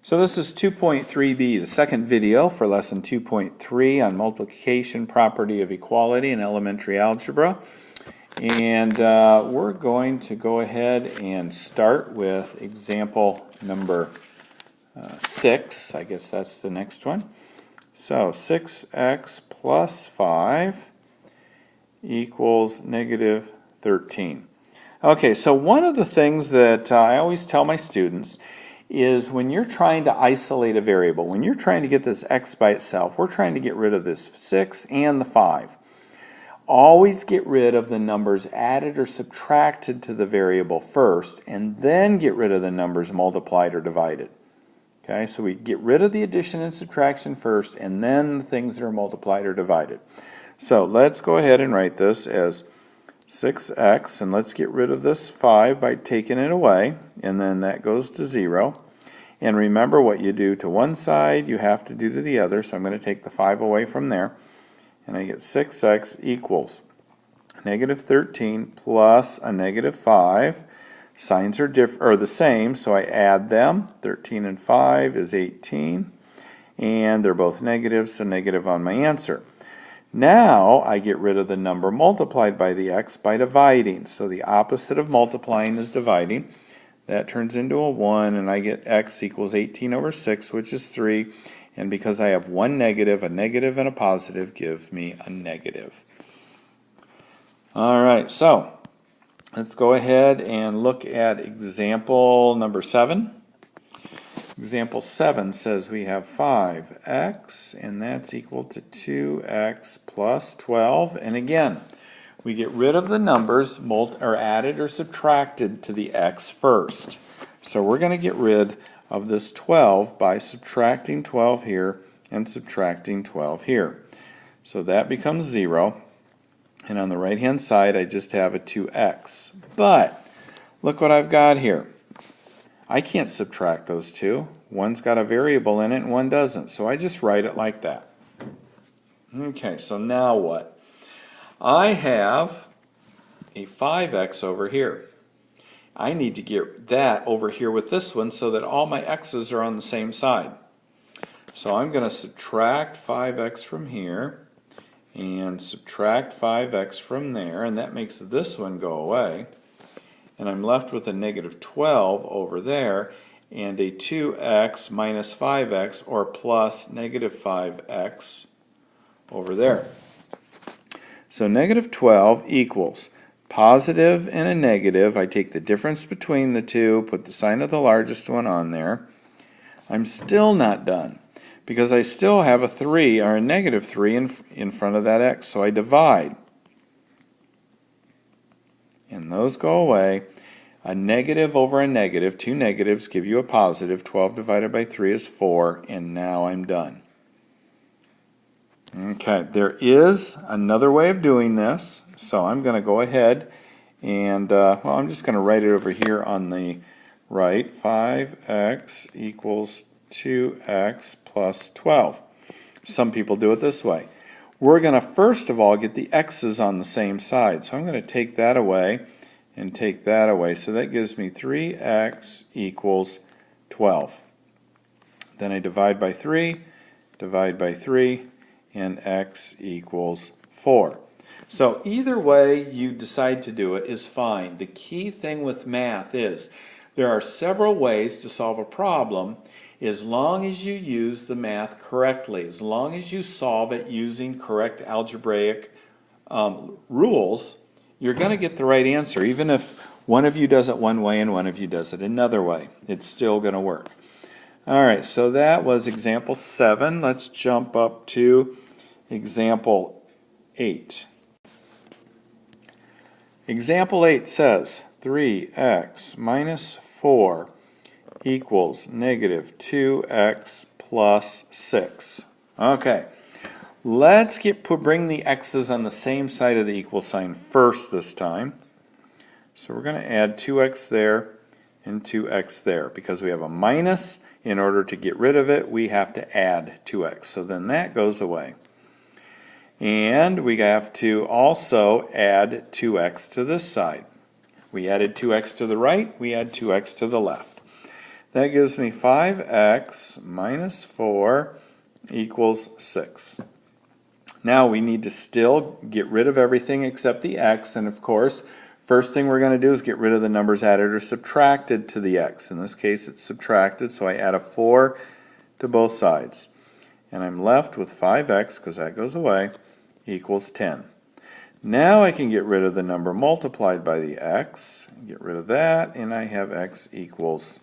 So this is 2.3b, the second video for lesson 2.3 on multiplication property of equality in elementary algebra. And we're going to go ahead and start with example number 6. I guess that's the next one. So 6x plus 5 equals negative 13. Okay, so one of the things that I always tell my students is when you're trying to isolate a variable, when you're trying to get this x by itself, we're trying to get rid of this 6 and the 5. Always get rid of the numbers added or subtracted to the variable first, and then get rid of the numbers multiplied or divided. Okay, so we get rid of the addition and subtraction first, and then the things that are multiplied or divided. So let's go ahead and write this as 6x, and let's get rid of this 5 by taking it away, and then that goes to 0. And remember, what you do to one side, you have to do to the other, so I'm going to take the 5 away from there, and I get 6x equals negative 13 plus a negative 5. Signs are the same, so I add them. 13 and 5 is 18, and they're both negative, so negative on my answer. Now I get rid of the number multiplied by the x by dividing. So the opposite of multiplying is dividing. That turns into a 1, and I get x equals 18 over 6, which is 3. And because I have one negative, a negative and a positive give me a negative. All right, so let's go ahead and look at example number 7. Example 7 says we have 5x, and that's equal to 2x plus 12. And again, we get rid of the numbers added or subtracted to the x first. So we're going to get rid of this 12 by subtracting 12 here and subtracting 12 here. So that becomes 0. And on the right-hand side, I just have a 2x. But look what I've got here. I can't subtract those two. One's got a variable in it and one doesn't. So I just write it like that. Okay, so now what? I have a 5x over here. I need to get that over here with this one so that all my x's are on the same side. So I'm going to subtract 5x from here and subtract 5x from there, and that makes this one go away. And I'm left with a negative 12 over there and a 2x minus 5x, or plus negative 5x over there. So negative 12 equals positive and a negative. I take the difference between the two, put the sign of the largest one on there. I'm still not done because I still have a 3 or a negative 3 in front of that x, so I divide. And those go away. A negative over a negative, two negatives give you a positive. 12 divided by 3 is 4, and now I'm done. Okay, there is another way of doing this, so I'm going to go ahead and, I'm just going to write it over here on the right. 5x equals 2x plus 12. Some people do it this way. We're going to first of all get the x's on the same side, so I'm going to take that away and take that away. So that gives me 3x equals 12. Then I divide by 3, and x equals 4. So either way you decide to do it is fine. The key thing with math is there are several ways to solve a problem as long as you use the math correctly, as long as you solve it using correct algebraic rules. You're going to get the right answer, even if one of you does it one way and one of you does it another way. It's still going to work. All right, so that was example 7. Let's jump up to example 8. Example 8 says 3x minus 4 equals negative 2x plus 6. Okay. Let's bring the x's on the same side of the equal sign first this time. So we're going to add 2x there and 2x there. Because we have a minus, in order to get rid of it, we have to add 2x. So then that goes away. And we have to also add 2x to this side. We added 2x to the right, we add 2x to the left. That gives me 5x minus 4 equals 6. Now we need to still get rid of everything except the x, and of course, first thing we're going to do is get rid of the numbers added or subtracted to the x. In this case, it's subtracted, so I add a 4 to both sides. And I'm left with 5x, because that goes away, equals 10. Now I can get rid of the number multiplied by the x, get rid of that, and I have x equals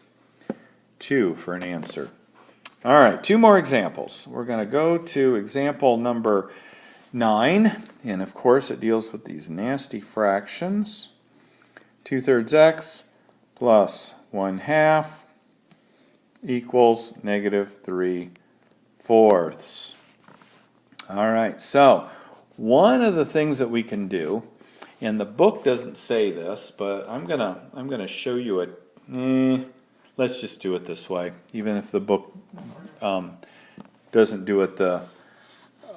2 for an answer. All right, 2 more examples. We're going to go to example number 9, and of course it deals with these nasty fractions. 2/3 x plus 1/2 equals -3/4. All right, so one of the things that we can do, and the book doesn't say this, but I'm gonna show you it. Let's just do it this way, even if the book doesn't do it the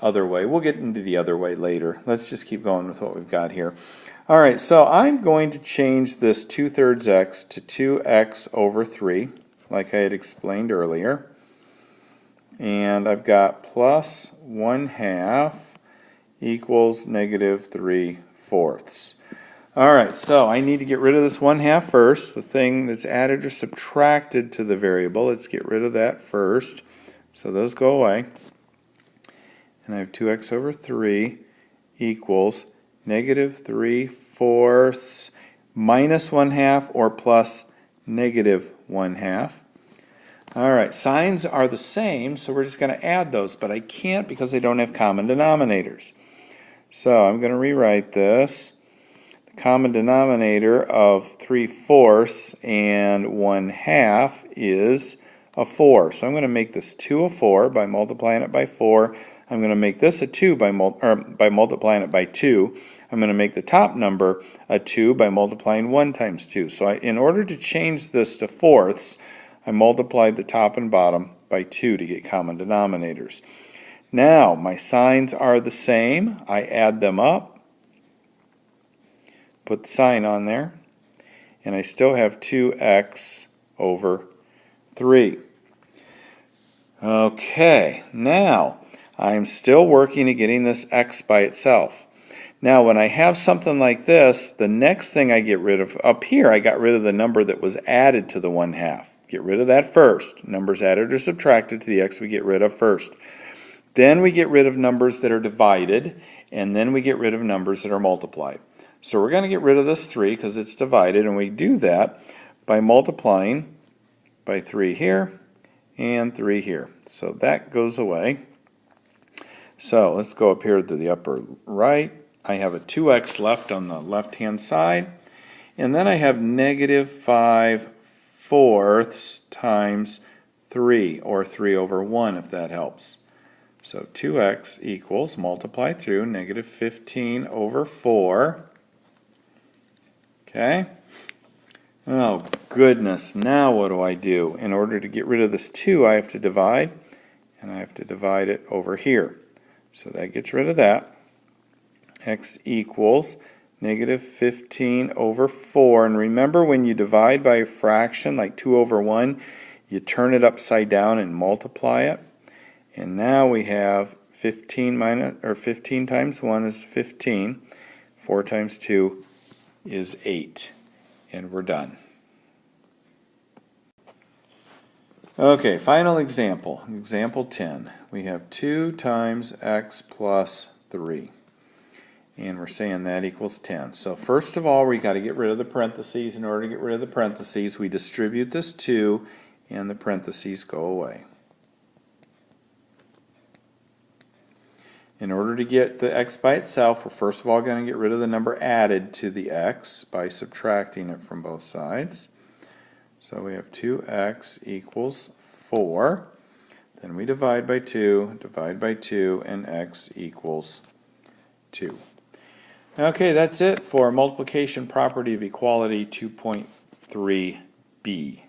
other way. We'll get into the other way later. Let's just keep going with what we've got here. All right, so I'm going to change this 2/3 x to 2x over 3, like I had explained earlier. And I've got plus 1/2 equals -3/4. All right, so I need to get rid of this 1/2 first, the thing that's added or subtracted to the variable. Let's get rid of that first. So those go away. And I have 2x over 3 equals -3/4 minus 1/2 or plus -1/2. All right, signs are the same, so we're just going to add those, but I can't because they don't have common denominators. So I'm going to rewrite this. The common denominator of 3/4 and 1/2 is a 4. So I'm going to make this 2 a 4 by multiplying it by 4. I'm going to make this a 2 by multiplying it by 2. I'm going to make the top number a 2 by multiplying 1 times 2. So in order to change this to fourths, I multiplied the top and bottom by 2 to get common denominators. Now, my signs are the same. I add them up, put the sign on there, and I still have 2x over 3. Okay, now I'm still working at getting this x by itself. Now when I have something like this, the next thing I get rid of, up here I got rid of the number that was added to the 1/2. Get rid of that first. Numbers added or subtracted to the x we get rid of first. Then we get rid of numbers that are divided, and then we get rid of numbers that are multiplied. So we're going to get rid of this 3 because it's divided, and we do that by multiplying by 3 here and 3 here. So that goes away. So let's go up here to the upper right. I have a 2x left on the left-hand side, and then I have -5/4 times 3, or 3 over 1 if that helps. So 2x equals, multiply through, -15 over 4. Okay? Oh goodness, now what do I do? In order to get rid of this 2, I have to divide, and I have to divide it over here. So that gets rid of that. X equals -15 over 4. And remember, when you divide by a fraction, like 2 over 1, you turn it upside down and multiply it. And now we have 15 times 1 is 15. 4 times 2 is 8. And we're done. Okay, final example. Example 10. We have 2 times x plus 3. And we're saying that equals 10. So first of all, we got to get rid of the parentheses. In order to get rid of the parentheses, we distribute this 2, and the parentheses go away. In order to get the x by itself, we're first of all going to get rid of the number added to the x by subtracting it from both sides. So we have 2x equals 4. Then we divide by 2, and x equals 2. Okay, that's it for multiplication property of equality 2.3b.